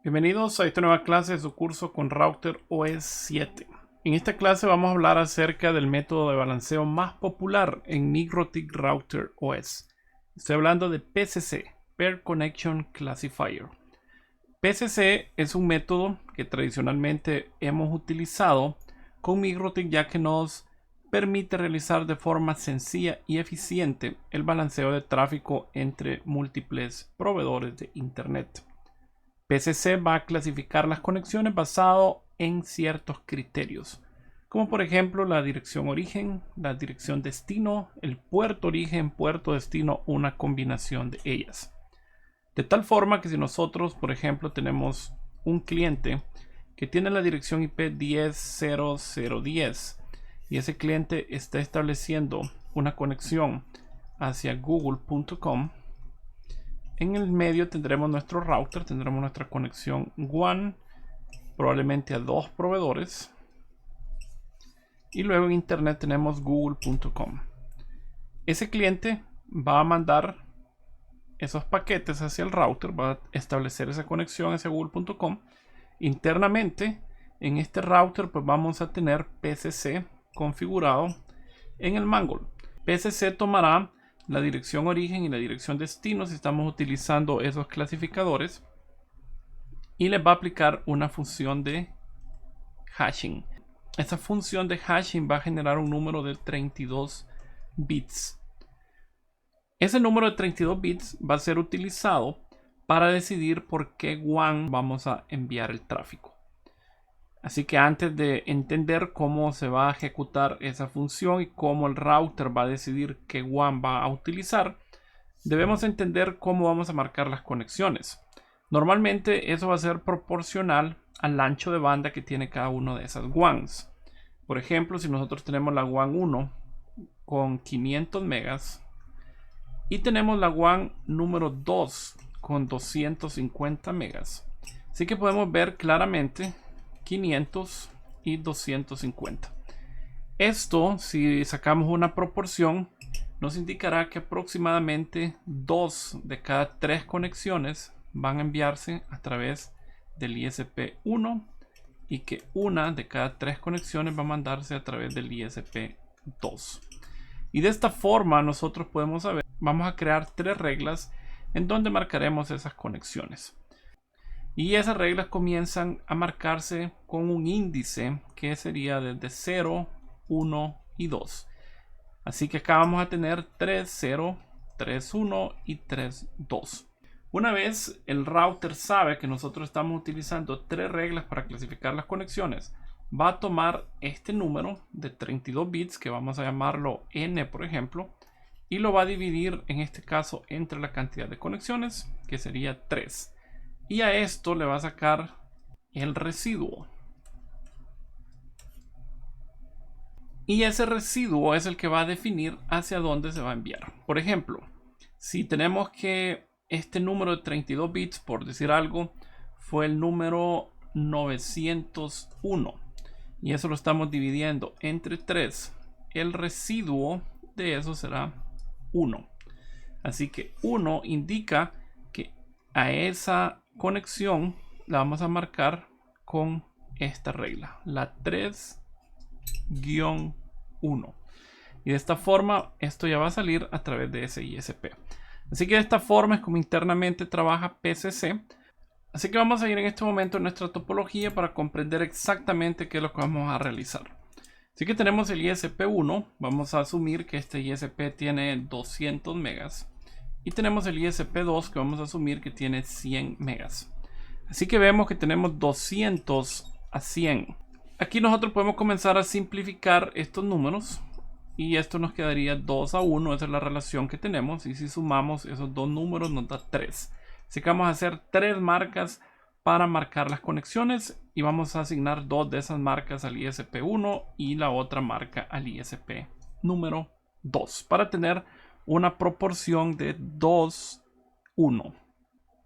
Bienvenidos a esta nueva clase de su curso con Router OS 7. En esta clase vamos a hablar acerca del método de balanceo más popular en MikroTik Router OS. Estoy hablando de PCC, Pair Connection Classifier. PCC es un método que tradicionalmente hemos utilizado con MikroTik, ya que nos permite realizar de forma sencilla y eficiente el balanceo de tráfico entre múltiples proveedores de Internet. PCC va a clasificar las conexiones basado en ciertos criterios, como por ejemplo la dirección origen, la dirección destino, el puerto origen, puerto destino, una combinación de ellas. De tal forma que si nosotros, por ejemplo, tenemos un cliente que tiene la dirección IP 10.0.0.10 y ese cliente está estableciendo una conexión hacia google.com, en el medio tendremos nuestro router, tendremos nuestra conexión WAN, probablemente a dos proveedores. Y luego en internet tenemos google.com. Ese cliente va a mandar esos paquetes hacia el router, va a establecer esa conexión hacia google.com. Internamente en este router pues vamos a tener PCC configurado en el mangle. PCC tomará la dirección origen y la dirección destino si estamos utilizando esos clasificadores y les va a aplicar una función de hashing. Esa función de hashing va a generar un número de 32 bits. Ese número de 32 bits va a ser utilizado para decidir por qué WAN vamos a enviar el tráfico. Así que antes de entender cómo se va a ejecutar esa función y cómo el router va a decidir qué WAN va a utilizar, debemos entender cómo vamos a marcar las conexiones. Normalmente eso va a ser proporcional al ancho de banda que tiene cada uno de esas WANs. Por ejemplo, si nosotros tenemos la WAN 1 con 500 megas y tenemos la WAN número 2 con 250 megas, así que podemos ver claramente 500 y 250. Esto, si sacamos una proporción, nos indicará que aproximadamente 2 de cada 3 conexiones van a enviarse a través del ISP1 y que una de cada 3 conexiones va a mandarse a través del ISP2. Y de esta forma nosotros podemos saber, vamos a crear 3 reglas en donde marcaremos esas conexiones. Y esas reglas comienzan a marcarse con un índice que sería desde 0, 1 y 2. Así que acá vamos a tener 3.0, 3.1 y 3.2. Una vez el router sabe que nosotros estamos utilizando 3 reglas para clasificar las conexiones, va a tomar este número de 32 bits, que vamos a llamarlo N por ejemplo, y lo va a dividir en este caso entre la cantidad de conexiones, que sería 3. Y a esto le va a sacar el residuo. Y ese residuo es el que va a definir hacia dónde se va a enviar. Por ejemplo, si tenemos que este número de 32 bits, por decir algo, fue el número 901 y eso lo estamos dividiendo entre 3, el residuo de eso será 1. Así que 1 indica que a esa conexión la vamos a marcar con esta regla, la 3-1, y de esta forma esto ya va a salir a través de ese ISP. Así que de esta forma es como internamente trabaja PCC. Así que vamos a ir en este momento en nuestra topología para comprender exactamente qué es lo que vamos a realizar. Así que tenemos el ISP1, vamos a asumir que este ISP tiene 200 megas. Y tenemos el ISP2 que vamos a asumir que tiene 100 megas. Así que vemos que tenemos 200 a 100. Aquí nosotros podemos comenzar a simplificar estos números. Y esto nos quedaría 2 a 1. Esa es la relación que tenemos. Y si sumamos esos dos números nos da 3. Así que vamos a hacer 3 marcas para marcar las conexiones. Y vamos a asignar 2 de esas marcas al ISP1 y la otra marca al ISP número 2. Para tener una proporción de 2:1.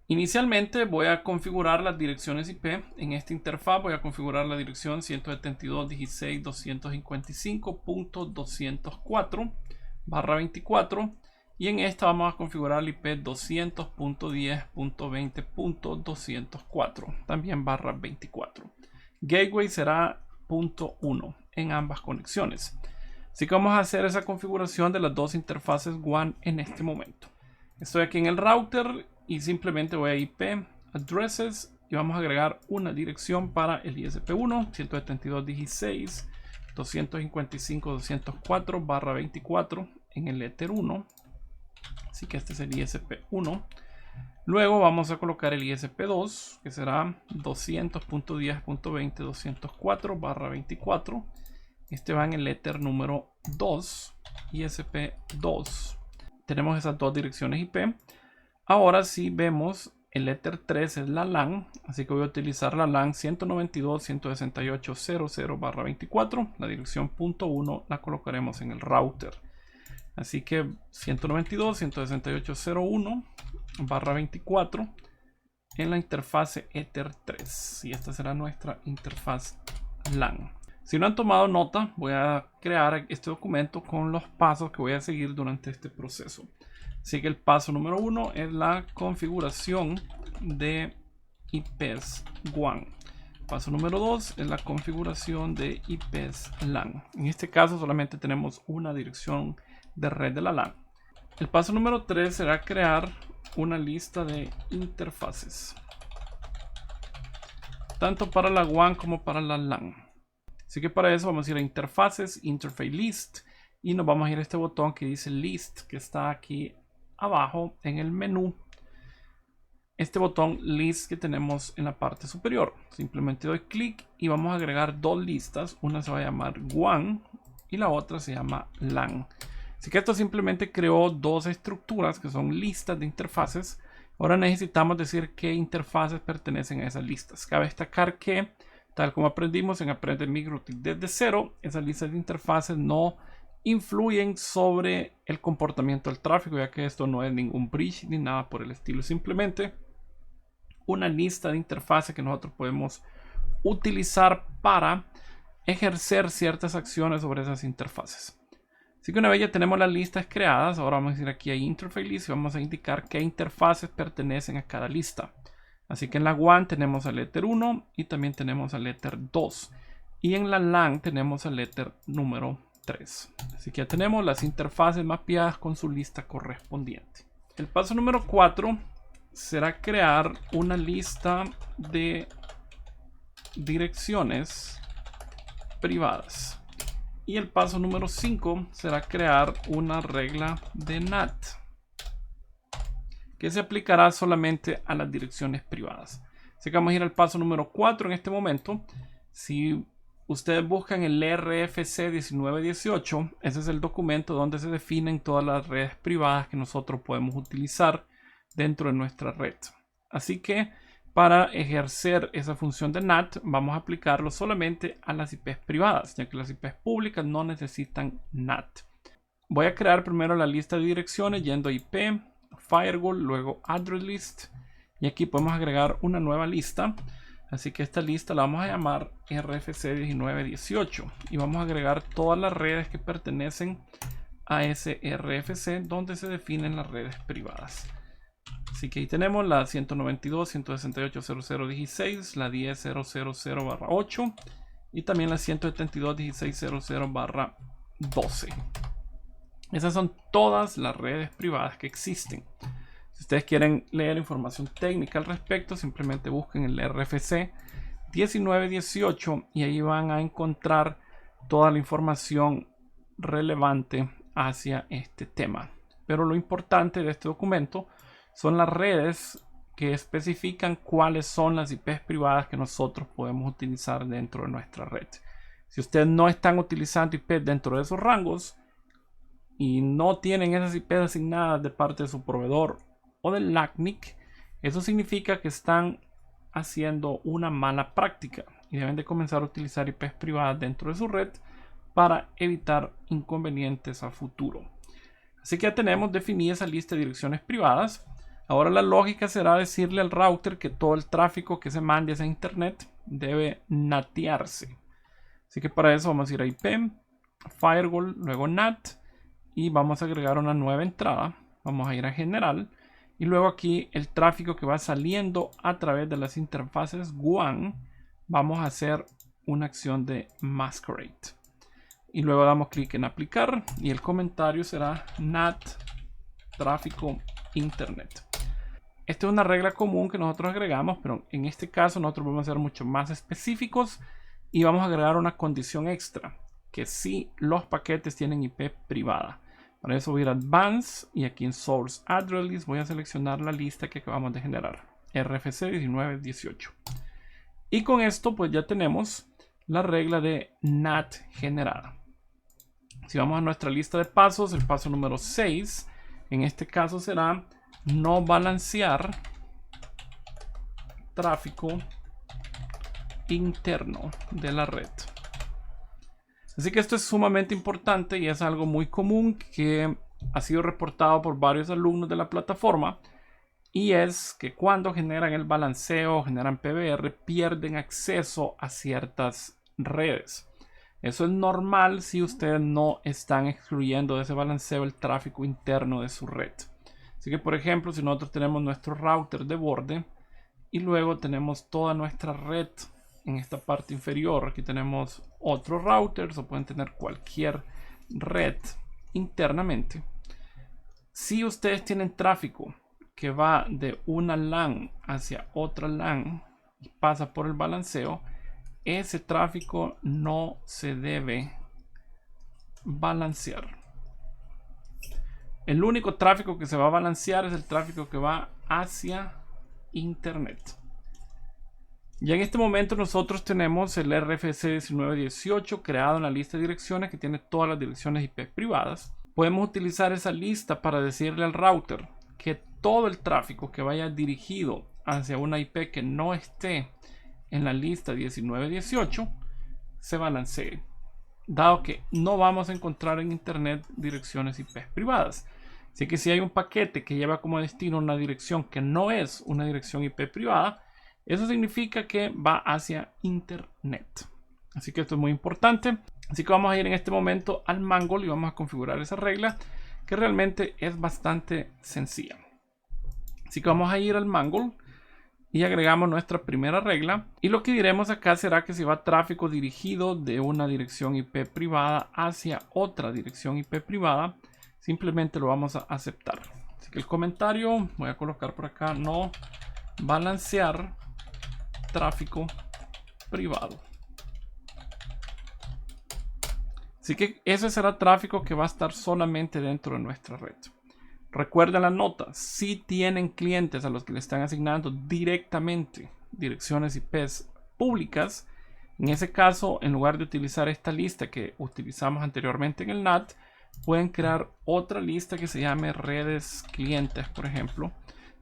Inicialmente voy a configurar las direcciones IP. En esta interfaz voy a configurar la dirección 172.16.255.204/24 Y en esta vamos a configurar el IP 200.10.20.204, también /24. Gateway será .1 en ambas conexiones. Así que vamos a hacer esa configuración de las dos interfaces WAN en este momento. Estoy aquí en el router y simplemente voy a IP addresses y vamos a agregar una dirección para el ISP1 172.16.255.204/24 en el Ether 1. Así que este es el ISP1. Luego vamos a colocar el ISP2, que será 200.10.20.204/24. Este va en el Ether número 2, ISP2. Tenemos esas dos direcciones IP. Ahora sí vemos el Ether 3 es la LAN, así que voy a utilizar la LAN 192.168.00/24. La dirección .1 la colocaremos en el router. Así que 192.168.0.1/24 en la interfase Ether 3. Y esta será nuestra interfaz LAN. Si no han tomado nota, voy a crear este documento con los pasos que voy a seguir durante este proceso. Así que el paso número 1 es la configuración de IPs WAN. Paso número 2 es la configuración de IPs LAN. En este caso solamente tenemos una dirección de red de la LAN. El paso número 3 será crear una lista de interfaces, tanto para la WAN como para la LAN. Así que para eso vamos a ir a interfaces, interface list, y nos vamos a ir a este botón que dice list, que está aquí abajo en el menú. Este botón list que tenemos en la parte superior. Simplemente doy clic y vamos a agregar dos listas. Una se va a llamar WAN y la otra se llama LAN. Así que esto simplemente creó dos estructuras que son listas de interfaces. Ahora necesitamos decir qué interfaces pertenecen a esas listas. Cabe destacar que, tal como aprendimos en Aprende MikroTik desde cero, esas listas de interfaces no influyen sobre el comportamiento del tráfico, ya que esto no es ningún bridge ni nada por el estilo. Simplemente una lista de interfaces que nosotros podemos utilizar para ejercer ciertas acciones sobre esas interfaces. Así que una vez ya tenemos las listas creadas, ahora vamos a ir aquí a Interface List y vamos a indicar qué interfaces pertenecen a cada lista. Así que en la WAN tenemos al Ether 1 y también tenemos al Ether 2. Y en la LAN tenemos al Ether número 3. Así que ya tenemos las interfaces mapeadas con su lista correspondiente. El paso número 4 será crear una lista de direcciones privadas. Y el paso número 5 será crear una regla de NAT que se aplicará solamente a las direcciones privadas. Así que vamos a ir al paso número 4 en este momento. Si ustedes buscan el RFC 1918, ese es el documento donde se definen todas las redes privadas que nosotros podemos utilizar dentro de nuestra red. Así que para ejercer esa función de NAT vamos a aplicarlo solamente a las IPs privadas, ya que las IPs públicas no necesitan NAT. Voy a crear primero la lista de direcciones yendo a IP, Firewall, luego Address List, y aquí podemos agregar una nueva lista. Así que esta lista la vamos a llamar RFC 1918 y vamos a agregar todas las redes que pertenecen a ese RFC donde se definen las redes privadas. Así que ahí tenemos la 192.168.0016, la 10.000/8 y también la 172.16.00/12. Esas son todas las redes privadas que existen. Si ustedes quieren leer información técnica al respecto, simplemente busquen el RFC 1918 y ahí van a encontrar toda la información relevante hacia este tema. Pero lo importante de este documento son las redes que especifican cuáles son las IPs privadas que nosotros podemos utilizar dentro de nuestra red. Si ustedes no están utilizando IPs dentro de esos rangos y no tienen esas IPs asignadas de parte de su proveedor o del LACNIC, eso significa que están haciendo una mala práctica y deben de comenzar a utilizar IPs privadas dentro de su red para evitar inconvenientes a futuro. Así que ya tenemos definida esa lista de direcciones privadas. Ahora la lógica será decirle al router que todo el tráfico que se mande hacia internet debe natearse. Así que para eso vamos a ir a IP, Firewall, luego NAT y vamos a agregar una nueva entrada Vamos a ir a general. Y luego aquí el tráfico que va saliendo a través de las interfaces WAN. Vamos a hacer una acción de masquerade. Y luego damos clic en aplicar. Y el comentario será NAT tráfico internet. Esta es una regla común que nosotros agregamos, pero en este caso nosotros vamos a ser mucho más específicos y vamos a agregar una condición extra, que si los paquetes tienen IP privada. Para eso voy a ir a Advanced y aquí en Source Address List voy a seleccionar la lista que acabamos de generar, RFC 1918. Y con esto pues ya tenemos la regla de NAT generada. Si vamos a nuestra lista de pasos, el paso número 6, en este caso será no balancear tráfico interno de la red. Así que esto es sumamente importante y es algo muy común que ha sido reportado por varios alumnos de la plataforma, y es que cuando generan el balanceo, generan PBR, pierden acceso a ciertas redes. Eso es normal si ustedes no están excluyendo de ese balanceo el tráfico interno de su red. Así que, por ejemplo, si nosotros tenemos nuestro router de borde y luego tenemos toda nuestra red en esta parte inferior, aquí tenemos otros routers o pueden tener cualquier red internamente. Si ustedes tienen tráfico que va de una LAN hacia otra LAN y pasa por el balanceo, ese tráfico no se debe balancear. El único tráfico que se va a balancear es el tráfico que va hacia internet. Y en este momento nosotros tenemos el RFC 1918 creado en la lista de direcciones que tiene todas las direcciones IP privadas. Podemos utilizar esa lista para decirle al router que todo el tráfico que vaya dirigido hacia una IP que no esté en la lista 1918 se balancee, dado que no vamos a encontrar en internet direcciones IP privadas. Así que si hay un paquete que lleva como destino una dirección que no es una dirección IP privada, eso significa que va hacia internet. Así que esto es muy importante. Así que vamos a ir en este momento al Mangle y vamos a configurar esa regla, que realmente es bastante sencilla. Así que vamos a ir al Mangle y agregamos nuestra primera regla, y lo que diremos acá será que si va tráfico dirigido de una dirección IP privada hacia otra dirección IP privada, simplemente lo vamos a aceptar. Así que el comentario voy a colocar por acá: no balancear tráfico privado. Así que ese será tráfico que va a estar solamente dentro de nuestra red. Recuerden la nota: si tienen clientes a los que le están asignando directamente direcciones IPs públicas, en ese caso, en lugar de utilizar esta lista que utilizamos anteriormente en el NAT, pueden crear otra lista que se llame redes clientes, por ejemplo,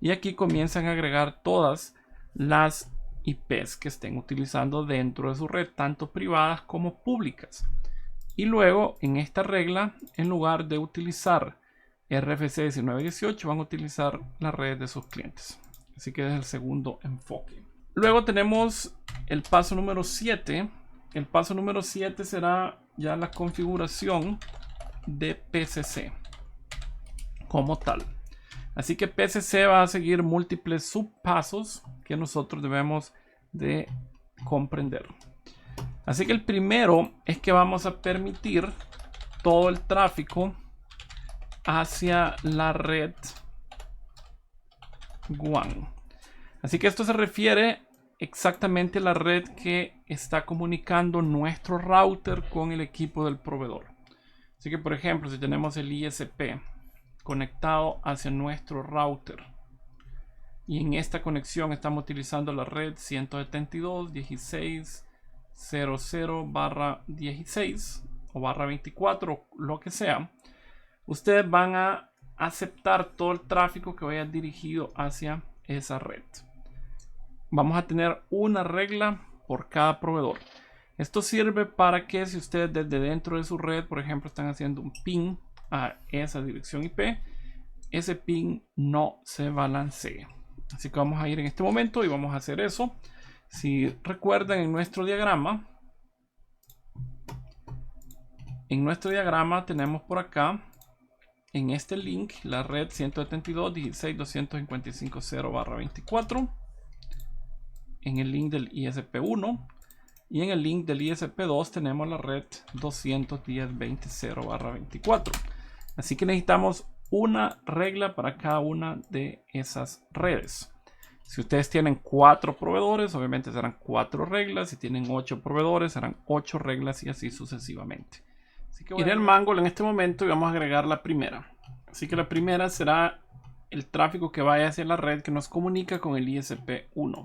y aquí comienzan a agregar todas las IPs que estén utilizando dentro de su red, tanto privadas como públicas. Y luego, en esta regla, en lugar de utilizar RFC 1918, van a utilizar las redes de sus clientes. Así que es el segundo enfoque. Luego tenemos el paso número 7. El paso número 7 será ya la configuración de PCC como tal. Así que PCC va a seguir múltiples subpasos que nosotros debemos de comprender. Así que el primero es que vamos a permitir todo el tráfico hacia la red WAN. Así que esto se refiere exactamente a la red que está comunicando nuestro router con el equipo del proveedor. Así que, por ejemplo, si tenemos el ISP conectado hacia nuestro router y en esta conexión estamos utilizando la red 172.16.00/16 o /24, lo que sea, ustedes van a aceptar todo el tráfico que vaya dirigido hacia esa red. Vamos a tener una regla por cada proveedor. Esto sirve para que si ustedes desde dentro de su red, por ejemplo, están haciendo un ping a esa dirección IP, ese ping no se balancee. Así que vamos a ir en este momento y vamos a hacer eso. Si recuerdan, en nuestro diagrama tenemos por acá en este link la red 172.16.255.0/24, en el link del ISP1 y en el link del ISP2 tenemos la red 210.20.0/24. Así que necesitamos una regla para cada una de esas redes. Si ustedes tienen 4 proveedores, obviamente serán 4 reglas. Si tienen 8 proveedores, serán 8 reglas y así sucesivamente. Así que iré al Mangle en este momento y vamos a agregar la primera. Así que la primera será el tráfico que vaya hacia la red que nos comunica con el ISP1.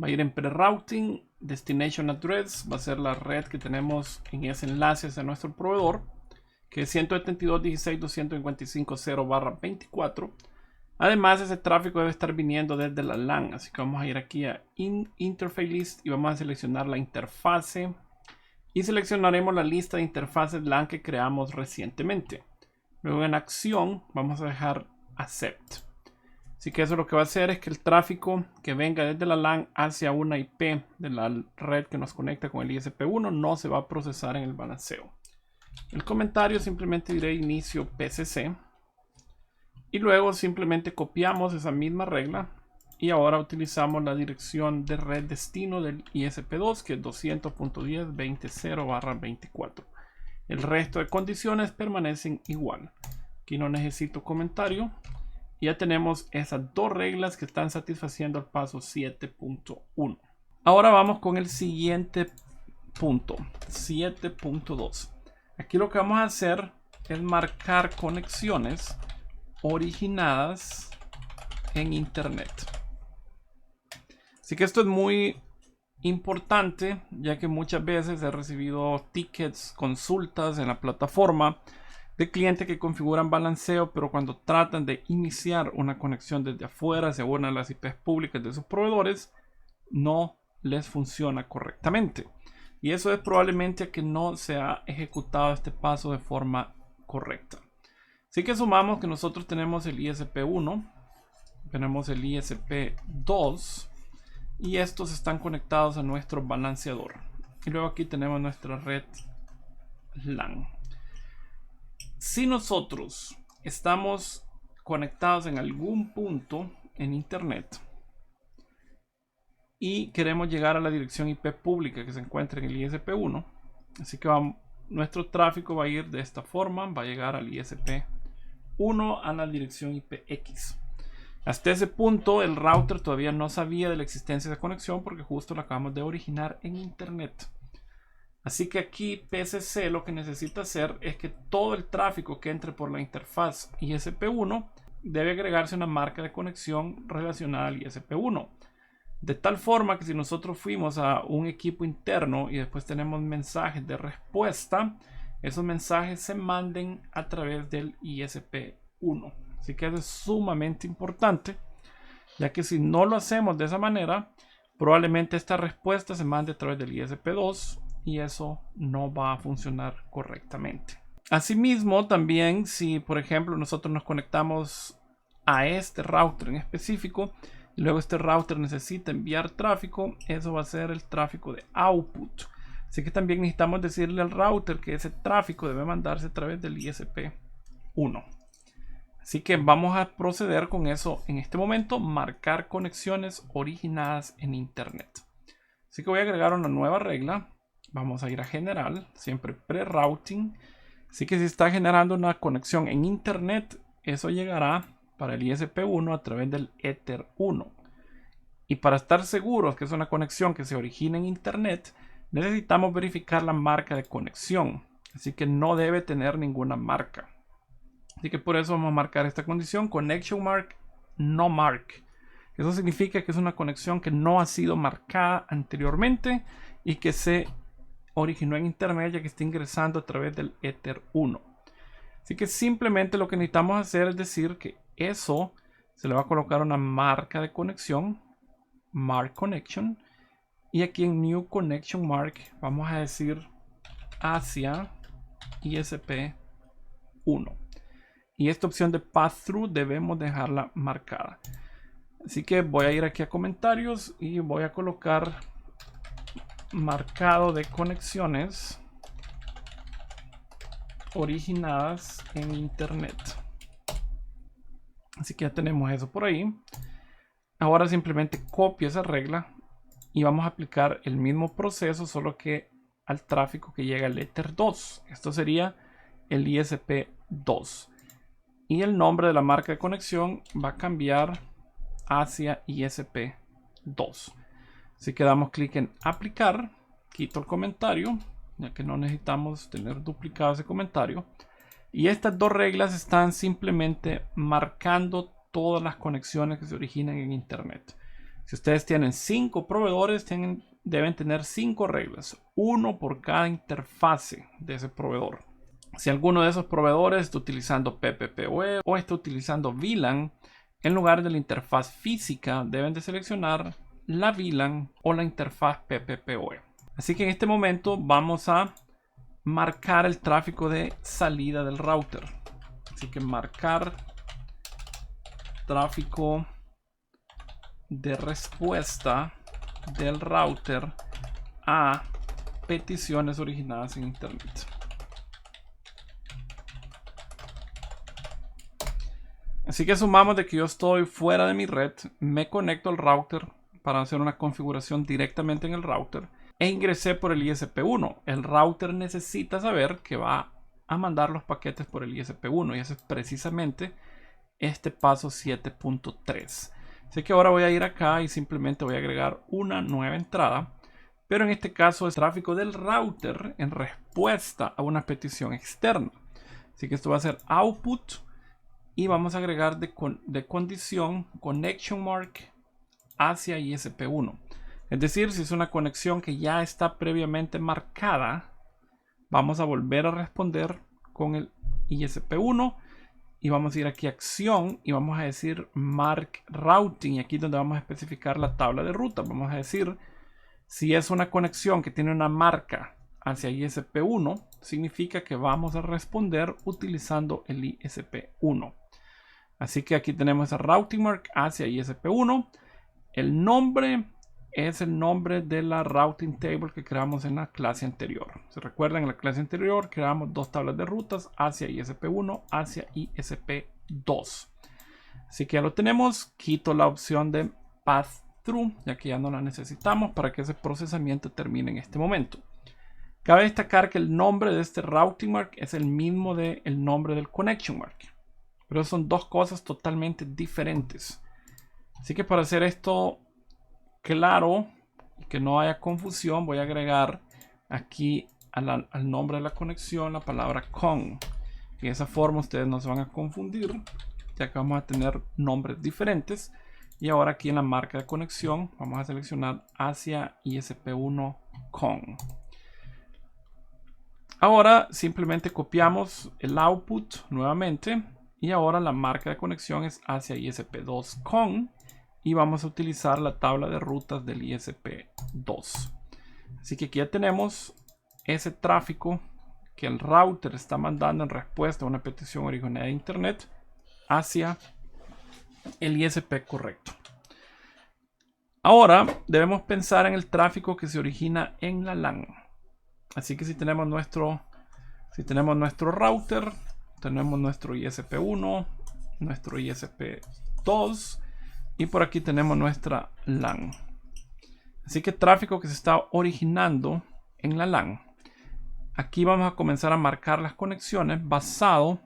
Va a ir en pre-routing, destination address, va a ser la red que tenemos en ese enlace hacia nuestro proveedor, que es 172.16.255.0/24. Además, ese tráfico debe estar viniendo desde la LAN, así que vamos a ir aquí a Interface List y vamos a seleccionar la interfase y seleccionaremos la lista de interfaces LAN que creamos recientemente. Luego en acción vamos a dejar Accept. Así que eso lo que va a hacer es que el tráfico que venga desde la LAN hacia una IP de la red que nos conecta con el ISP1 no se va a procesar en el balanceo. El comentario simplemente diré inicio PCC. Y luego simplemente copiamos esa misma regla y ahora utilizamos la dirección de red destino del ISP2 que es 200.10.20.0/24. El resto de condiciones permanecen igual. Aquí no necesito comentario. Ya tenemos esas dos reglas que están satisfaciendo el paso 7.1. Ahora vamos con el siguiente punto, 7.2. Aquí lo que vamos a hacer es marcar conexiones originadas en internet. Así que esto es muy importante, ya que muchas veces he recibido tickets, consultas en la plataforma de clientes que configuran balanceo, pero cuando tratan de iniciar una conexión desde afuera hacia una de las IPs públicas de sus proveedores, no les funciona correctamente. Y eso es probablemente que no se ha ejecutado este paso de forma correcta. Así que sumamos que nosotros tenemos el ISP1, tenemos el ISP2 y estos están conectados a nuestro balanceador. Y luego aquí tenemos nuestra red LAN. Si nosotros estamos conectados en algún punto en internet y queremos llegar a la dirección IP pública que se encuentra en el ISP1, así que nuestro tráfico va a ir de esta forma, va a llegar al ISP1 a la dirección IPX. Hasta ese punto el router todavía no sabía de la existencia de conexión porque justo la acabamos de originar en internet. Así que aquí PCC lo que necesita hacer es que todo el tráfico que entre por la interfaz ISP1 debe agregarse una marca de conexión relacionada al ISP1. De tal forma que si nosotros fuimos a un equipo interno y después tenemos mensajes de respuesta, esos mensajes se manden a través del ISP1. Así que eso es sumamente importante, ya que si no lo hacemos de esa manera, probablemente esta respuesta se mande a través del ISP2 y eso no va a funcionar correctamente. Asimismo, también si por ejemplo nosotros nos conectamos a este router en específico y luego este router necesita enviar tráfico, eso va a ser el tráfico de output. Así que también necesitamos decirle al router que ese tráfico debe mandarse a través del ISP1. Así que vamos a proceder con eso en este momento, marcar conexiones originadas en internet. Así que voy a agregar una nueva regla. Vamos a ir a general, siempre pre-routing. Así que si está generando una conexión en internet, eso llegará para el ISP1 a través del Ether 1. Y para estar seguros que es una conexión que se origina en internet, necesitamos verificar la marca de conexión. Así que no debe tener ninguna marca. Así que por eso vamos a marcar esta condición, connection mark, no mark. Eso significa que es una conexión que no ha sido marcada anteriormente y que se originó en internet ya que está ingresando a través del Ether 1. Así que simplemente lo que necesitamos hacer es decir que eso se le va a colocar una marca de conexión, mark connection, y aquí en new connection mark vamos a decir hacia ISP1. Y esta opción de pass-through debemos dejarla marcada. Así que voy a ir aquí a comentarios y voy a colocar marcado de conexiones originadas en internet. Así que ya tenemos eso por ahí. Ahora simplemente copio esa regla y vamos a aplicar el mismo proceso, solo que al tráfico que llega al Ether 2. Esto sería el ISP2. Y el nombre de la marca de conexión va a cambiar hacia ISP2. Así que damos clic en aplicar, quito el comentario, ya que no necesitamos tener duplicado ese comentario. Y estas dos reglas están simplemente marcando todas las conexiones que se originan en Internet. Si ustedes tienen 5 proveedores, deben tener 5 reglas, uno por cada interfase de ese proveedor. Si alguno de esos proveedores está utilizando PPPoE o está utilizando VLAN, en lugar de la interfaz física deben de seleccionar la VLAN o la interfaz PPPoE. Así que en este momento vamos a marcar el tráfico de salida del router. Así que marcar tráfico de respuesta del router a peticiones originadas en Internet. Así que sumamos de que yo estoy fuera de mi red, me conecto al router para hacer una configuración directamente en el router e ingresé por el ISP1. El router necesita saber que va a mandar los paquetes por el ISP1 y ese es precisamente este paso 7.3. Así que ahora voy a ir acá y simplemente voy a agregar una nueva entrada, pero en este caso es tráfico del router en respuesta a una petición externa. Así que esto va a ser output y vamos a agregar de condición connection mark hacia ISP1. Es decir, si es una conexión que ya está previamente marcada, vamos a volver a responder con el ISP1 y vamos a ir aquí a acción y vamos a decir mark routing, y aquí es donde vamos a especificar la tabla de ruta. Vamos a decir si es una conexión que tiene una marca hacia ISP1, significa que vamos a responder utilizando el ISP1. Así que aquí tenemos el routing mark hacia ISP1. El nombre es el nombre de la routing table que creamos en la clase anterior. ¿Se recuerdan? En la clase anterior creamos dos tablas de rutas hacia ISP1, hacia ISP2. Así que ya lo tenemos. Quito la opción de path through, ya que ya no la necesitamos para que ese procesamiento termine en este momento. Cabe destacar que el nombre de este routing mark es el mismo del nombre del connection mark, pero son dos cosas totalmente diferentes. Así que para hacer esto claro y que no haya confusión, voy a agregar aquí al nombre de la conexión la palabra con. Y de esa forma ustedes no se van a confundir, ya que vamos a tener nombres diferentes. Y ahora aquí en la marca de conexión vamos a seleccionar hacia ISP1 con. Ahora simplemente copiamos el output nuevamente y ahora la marca de conexión es hacia ISP2 con. Y vamos a utilizar la tabla de rutas del ISP2. Así que aquí ya tenemos ese tráfico que el router está mandando en respuesta a una petición originada de Internet hacia el ISP correcto. Ahora debemos pensar en el tráfico que se origina en la LAN. Así que si tenemos nuestro router, tenemos nuestro ISP1, nuestro ISP2 y por aquí tenemos nuestra LAN. Así que tráfico que se está originando en la LAN. Aquí vamos a comenzar a marcar las conexiones basado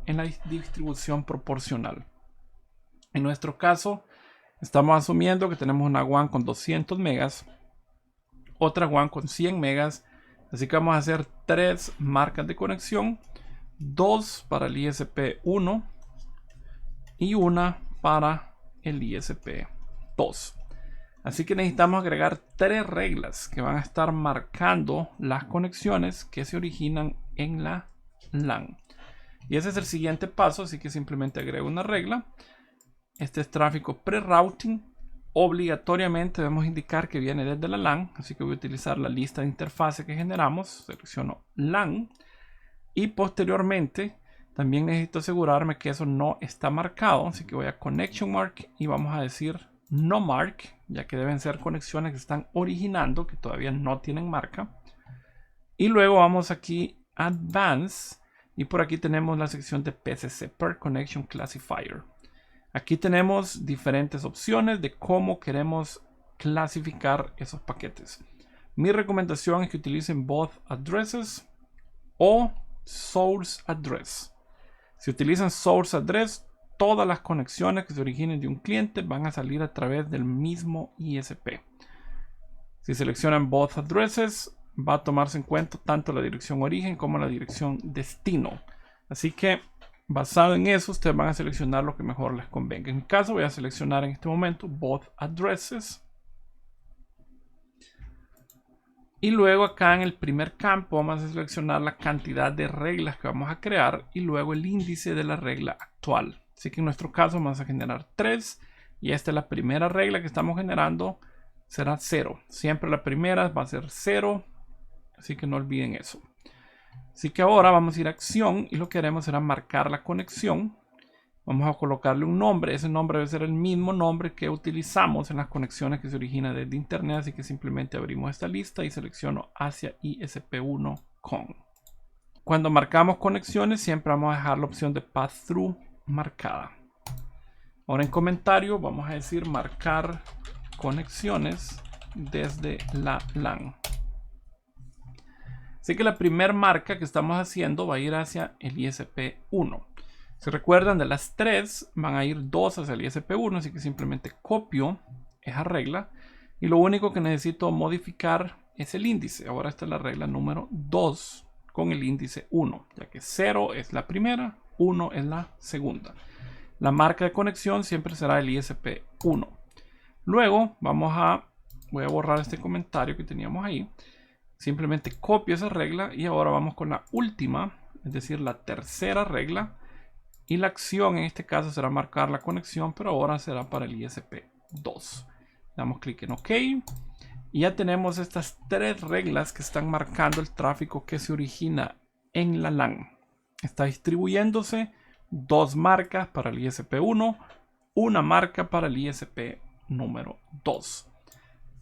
en la distribución proporcional. En nuestro caso, estamos asumiendo que tenemos una WAN con 200 megas, otra WAN con 100 megas. Así que vamos a hacer 3 marcas de conexión, 2 para el ISP1 y una para el ISP2. Así que necesitamos agregar 3 reglas que van a estar marcando las conexiones que se originan en la LAN. Y ese es el siguiente paso, así que simplemente agrego una regla. Este es tráfico pre-routing. Obligatoriamente debemos indicar que viene desde la LAN, así que voy a utilizar la lista de interfase que generamos, selecciono LAN y posteriormente también necesito asegurarme que eso no está marcado, así que voy a connection mark y vamos a decir no mark, ya que deben ser conexiones que están originando, que todavía no tienen marca. Y luego vamos aquí a advance y por aquí tenemos la sección de PCC, per connection classifier. Aquí tenemos diferentes opciones de cómo queremos clasificar esos paquetes. Mi recomendación es que utilicen both addresses o source address. Si utilizan source address, todas las conexiones que se originen de un cliente van a salir a través del mismo ISP. Si seleccionan both addresses, va a tomarse en cuenta tanto la dirección origen como la dirección destino. Así que basado en eso, ustedes van a seleccionar lo que mejor les convenga. En mi caso voy a seleccionar en este momento both addresses. Y luego acá en el primer campo vamos a seleccionar la cantidad de reglas que vamos a crear y luego el índice de la regla actual. Así que en nuestro caso vamos a generar 3 y esta es la primera regla que estamos generando, será 0. Siempre la primera va a ser 0, así que no olviden eso. Así que ahora vamos a ir a acción y lo que haremos será marcar la conexión. Vamos a colocarle un nombre. Ese nombre debe ser el mismo nombre que utilizamos en las conexiones que se originan desde internet. Así que simplemente abrimos esta lista y selecciono hacia ISP1 con. Cuando marcamos conexiones siempre vamos a dejar la opción de pass-through marcada. Ahora en comentario vamos a decir marcar conexiones desde la LAN. Así que la primera marca que estamos haciendo va a ir hacia el ISP1. Si recuerdan, de las 3 van a ir 2 hacia el ISP1, así que simplemente copio esa regla y lo único que necesito modificar es el índice. Ahora esta es la regla número 2 con el índice 1, ya que 0 es la primera, 1 es la segunda. La marca de conexión siempre será el ISP1. Luego voy a borrar este comentario que teníamos ahí. Simplemente copio esa regla y ahora vamos con la última, es decir, la tercera regla. Y la acción en este caso será marcar la conexión, pero ahora será para el ISP2. Damos clic en OK. Y ya tenemos estas 3 reglas que están marcando el tráfico que se origina en la LAN. Está distribuyéndose 2 marcas para el ISP1, una marca para el ISP número 2.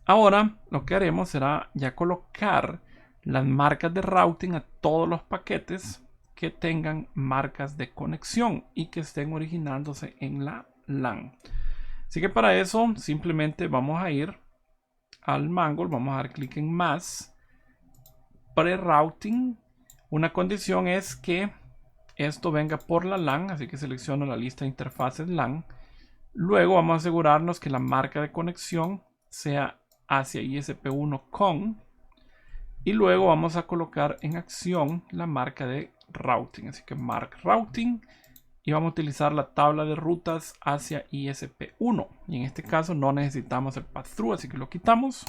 Ahora lo que haremos será ya colocar las marcas de routing a todos los paquetes que tengan marcas de conexión y que estén originándose en la LAN. Así que para eso simplemente vamos a ir al Mangle, vamos a dar clic en más, pre-routing. Una condición es que esto venga por la LAN, así que selecciono la lista de interfaces LAN. Luego vamos a asegurarnos que la marca de conexión sea hacia ISP1 con. Y luego vamos a colocar en acción la marca de routing. Así que mark routing. Y vamos a utilizar la tabla de rutas hacia ISP1. Y en este caso no necesitamos el pass-through, así que lo quitamos.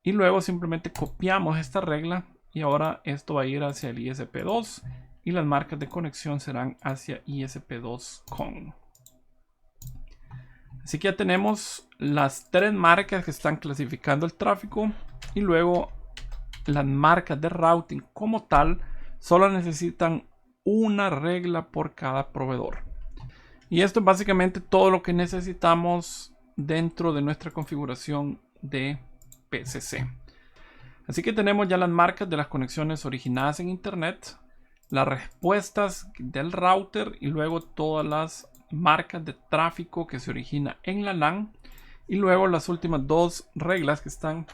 Y luego simplemente copiamos esta regla. Y ahora esto va a ir hacia el ISP2. Y las marcas de conexión serán hacia ISP2 con. Así que ya tenemos las 3 marcas que están clasificando el tráfico. Y luego las marcas de routing como tal solo necesitan una regla por cada proveedor. Y esto es básicamente todo lo que necesitamos dentro de nuestra configuración de PCC. Así que tenemos ya las marcas de las conexiones originadas en internet, las respuestas del router y luego todas las marcas de tráfico que se origina en la LAN y luego las últimas 2 reglas que están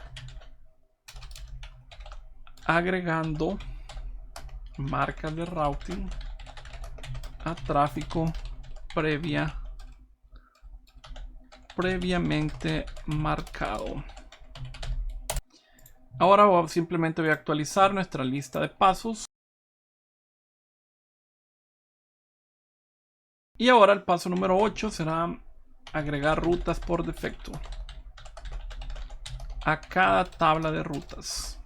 agregando marcas de routing a tráfico previamente marcado. Ahora simplemente voy a actualizar nuestra lista de pasos. Y ahora el paso número 8 será agregar rutas por defecto a cada tabla de rutas.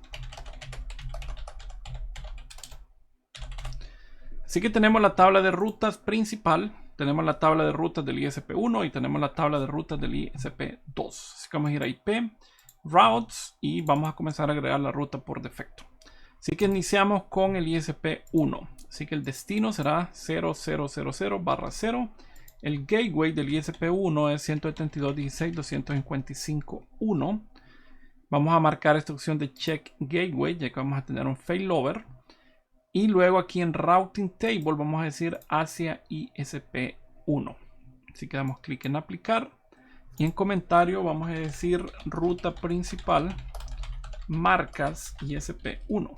Así que tenemos la tabla de rutas principal, tenemos la tabla de rutas del ISP1 y tenemos la tabla de rutas del ISP2. Así que vamos a ir a IP, Routes y vamos a comenzar a agregar la ruta por defecto. Así que iniciamos con el ISP1. Así que el destino será 0000/0. El gateway del ISP1 es 172.16.255.1. Vamos a marcar esta opción de check gateway ya que vamos a tener un failover. Y luego aquí en Routing Table vamos a decir hacia ISP1. Así que damos clic en aplicar. Y en comentario vamos a decir ruta principal, marcas ISP1.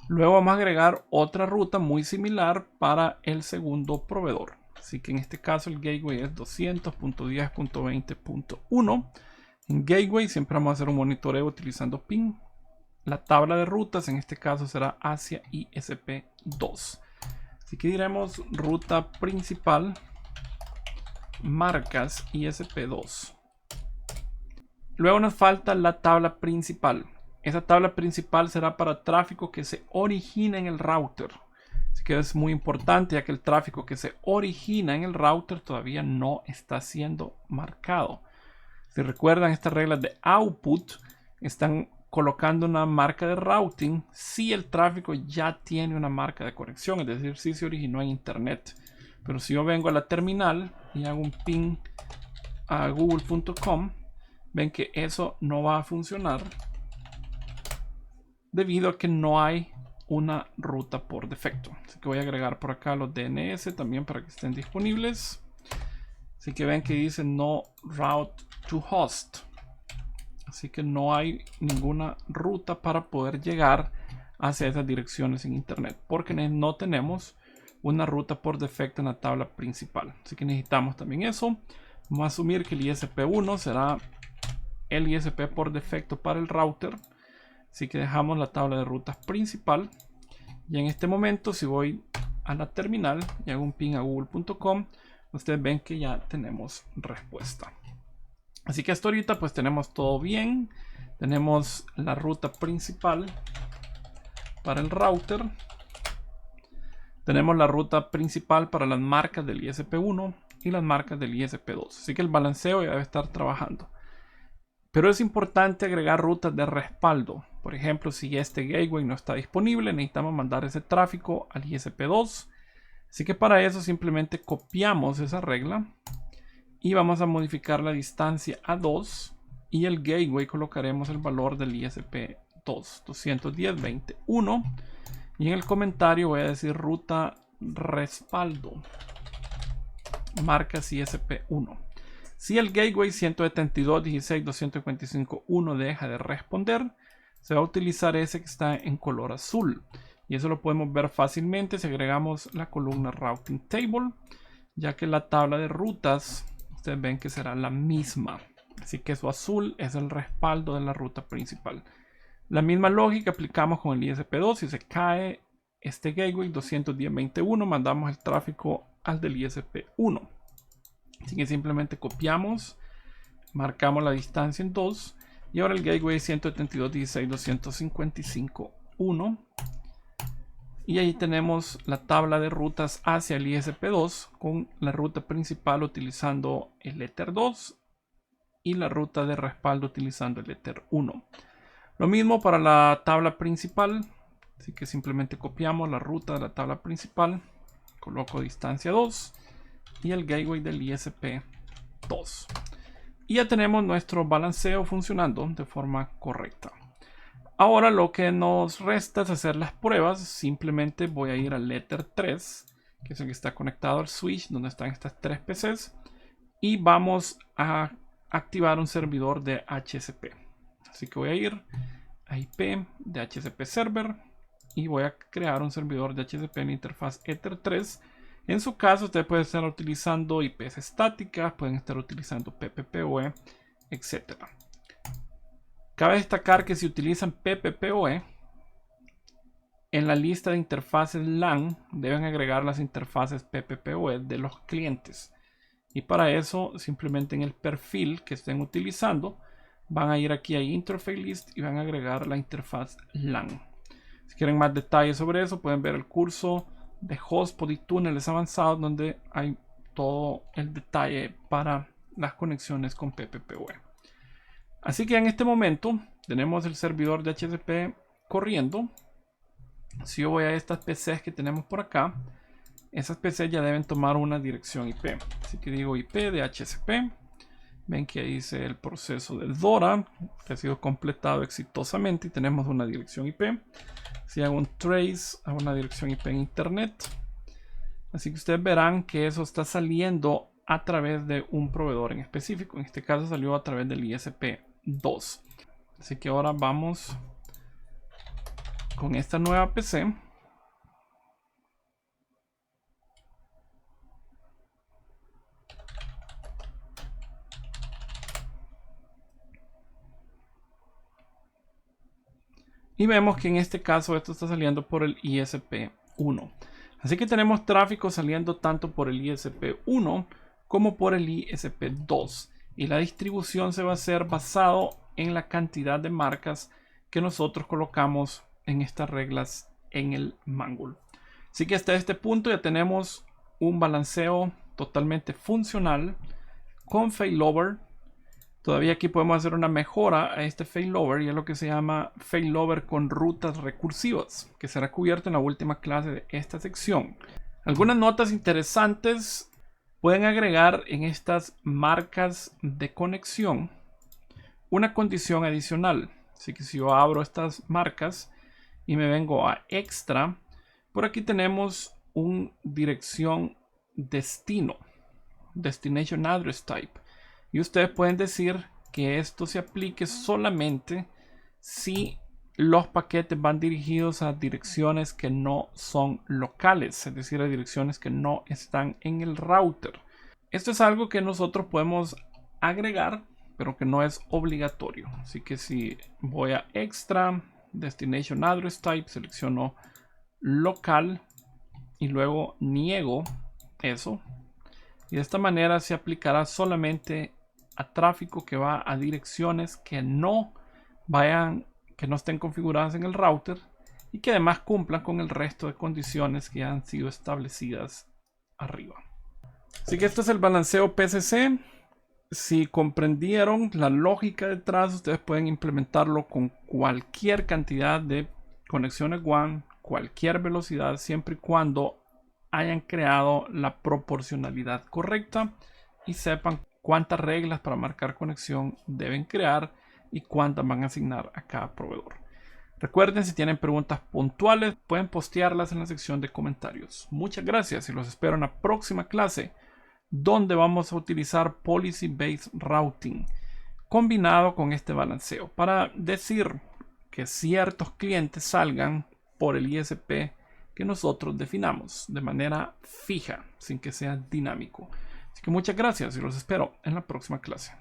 Luego vamos a agregar otra ruta muy similar para el segundo proveedor. Así que en este caso el gateway es 200.10.20.1. En gateway siempre vamos a hacer un monitoreo utilizando ping. La tabla de rutas en este caso será hacia ISP2. Así que diremos ruta principal, marcas ISP2. Luego nos falta la tabla principal. Esa tabla principal será para tráfico que se origina en el router. Así que es muy importante, ya que el tráfico que se origina en el router todavía no está siendo marcado. Si recuerdan, estas reglas de output están colocando una marca de routing si el tráfico ya tiene una marca de conexión, es decir, si se originó en internet. Pero si yo vengo a la terminal y hago un ping a google.com, ven que eso no va a funcionar debido a que no hay una ruta por defecto. Así que voy a agregar por acá los DNS también para que estén disponibles. Así que ven que dice no route to host. Así que no hay ninguna ruta para poder llegar hacia esas direcciones en internet, porque no tenemos una ruta por defecto en la tabla principal. Así que necesitamos también eso. Vamos a asumir que el ISP1 será el ISP por defecto para el router. Así que dejamos la tabla de rutas principal. Y en este momento, si voy a la terminal y hago un ping a google.com, ustedes ven que ya tenemos respuesta. Así que hasta ahorita pues tenemos todo bien. Tenemos la ruta principal para el router. Tenemos la ruta principal para las marcas del ISP1 y las marcas del ISP2. Así que el balanceo ya debe estar trabajando. Pero es importante agregar rutas de respaldo. Por ejemplo, si este gateway no está disponible, necesitamos mandar ese tráfico al ISP2. Así que para eso simplemente copiamos esa regla y vamos a modificar la distancia a 2 y el gateway colocaremos el valor del ISP2, 210.21, y en el comentario voy a decir ruta respaldo, marcas ISP1. Si el gateway 172.16.255.1 deja de responder, se va a utilizar ese que está en color azul. Y eso lo podemos ver fácilmente si agregamos la columna Routing Table, ya que la tabla de rutas, ustedes ven que será la misma. Así que eso azul es el respaldo de la ruta principal. La misma lógica aplicamos con el ISP2. Si se cae este gateway 210.21, mandamos el tráfico al del ISP1. Así que simplemente copiamos, marcamos la distancia en 2 y ahora el gateway 172.16.255.1 y ahí tenemos la tabla de rutas hacia el ISP2 con la ruta principal utilizando el Ether 2 y la ruta de respaldo utilizando el Ether 1. Lo mismo para la tabla principal, así que simplemente copiamos la ruta de la tabla principal, coloco distancia 2 y el gateway del ISP2. Y ya tenemos nuestro balanceo funcionando de forma correcta. Ahora lo que nos resta es hacer las pruebas. Simplemente voy a ir al Ether 3, que es el que está conectado al switch, donde están estas tres PCs. Y vamos a activar un servidor de HCP. Así que voy a ir a IP de HCP Server y voy a crear un servidor de HCP en la interfaz Ether 3. En su caso, ustedes pueden estar utilizando IPs estáticas, pueden estar utilizando PPPoE, etc. Cabe destacar que si utilizan PPPoE, en la lista de interfaces LAN deben agregar las interfaces PPPoE de los clientes. Y para eso, simplemente en el perfil que estén utilizando, van a ir aquí a Interface List y van a agregar la interfaz LAN. Si quieren más detalles sobre eso, pueden ver el curso de Hotspot y túneles avanzados donde hay todo el detalle para las conexiones con PPPoE. Así que en este momento tenemos el servidor de HCP corriendo. Si yo voy a estas PCs que tenemos por acá, esas PCs ya deben tomar una dirección IP. Así que digo IP de HCP. Ven que ahí dice el proceso del DORA que ha sido completado exitosamente y tenemos una dirección IP. Si hago un trace a una dirección IP en internet, Así que ustedes verán que eso está saliendo a través de un proveedor en específico. En este caso salió a través del ISP2. Así que ahora vamos con esta nueva PC. Y vemos que en este caso esto está saliendo por el ISP1. Así que tenemos tráfico saliendo tanto por el ISP1 como por el ISP2. Y la distribución se va a hacer basado en la cantidad de marcas que nosotros colocamos en estas reglas en el Mangle. Así que hasta este punto ya tenemos un balanceo totalmente funcional con failover. Todavía aquí podemos hacer una mejora a este failover y es lo que se llama failover con rutas recursivas, que será cubierto en la última clase de esta sección. Algunas notas interesantes: pueden agregar en estas marcas de conexión una condición adicional. Así que si yo abro estas marcas y me vengo a extra, por aquí tenemos una dirección destino, destination address type. Y ustedes pueden decir que esto se aplique solamente si los paquetes van dirigidos a direcciones que no son locales, es decir, a direcciones que no están en el router. Esto es algo que nosotros podemos agregar, pero que no es obligatorio. Así que si voy a extra, destination address type, selecciono local y luego niego eso. Y de esta manera se aplicará solamente a tráfico que va a direcciones que no estén configuradas en el router y que además cumplan con el resto de condiciones que han sido establecidas arriba. Así que este es el balanceo PCC. Si comprendieron la lógica detrás, ustedes pueden implementarlo con cualquier cantidad de conexiones WAN, cualquier velocidad, siempre y cuando hayan creado la proporcionalidad correcta y sepan cuántas reglas para marcar conexión deben crear y cuántas van a asignar a cada proveedor. Recuerden, si tienen preguntas puntuales, pueden postearlas en la sección de comentarios. Muchas gracias y los espero en la próxima clase, donde vamos a utilizar Policy Based Routing combinado con este balanceo para decir que ciertos clientes salgan por el ISP que nosotros definamos de manera fija, sin que sea dinámico. Así que muchas gracias y los espero en la próxima clase.